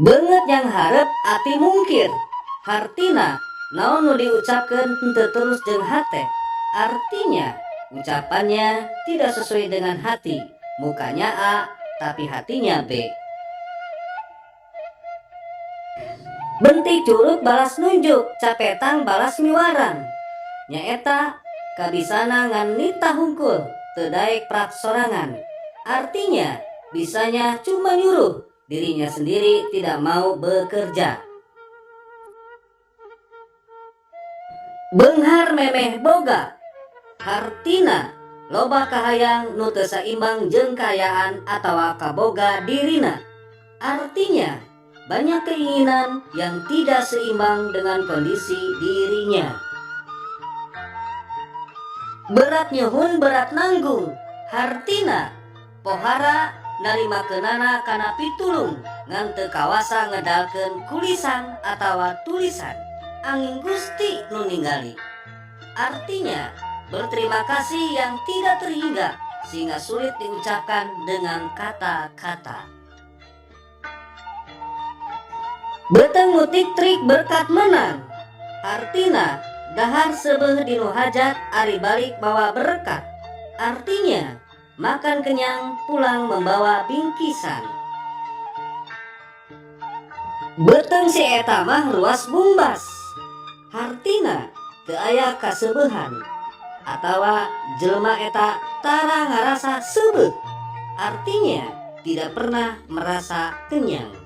Banget yang harap ati mungkir. Hartina naon nu diucapkan teu terus jeung hate. Artinya ucapannya tidak sesuai dengan hati. Mukanya A tapi hatinya B. Bentik curug balas nunjuk, capetang balas miwarang. Nyaeta kabisana ngan nita hungkul, teu daek prak sorangan. Artinya bisanya cuma nyuruh, dirinya sendiri tidak mau bekerja. Beunghar memeh boga. Hartina loba kahayang nu teu saimbang jeung kaayaan atawa kaboga dirina. Artinya banyak keinginan yang tidak seimbang dengan kondisi dirinya. Berat nyuhun berat nanggung. Hartina pohara narimakeunana kana pitulung ngan teu kawasa ngedalkeun kulisan atawa tulisan angin Gusti nu ningali. Artinya berterima kasih yang tidak terhingga sehingga sulit diucapkan dengan kata-kata. Beteng mutik trik berkat menang. Artina dahar sebeuh dinu hajat ari balik bawa berkat. Artinya makan kenyang pulang membawa bingkisan. Beteng si eta mah ruas bumbas. Hartina teu aya kaseubehan atawa jelema eta tara ngarasa seubeuh. Artinya tidak pernah merasa kenyang.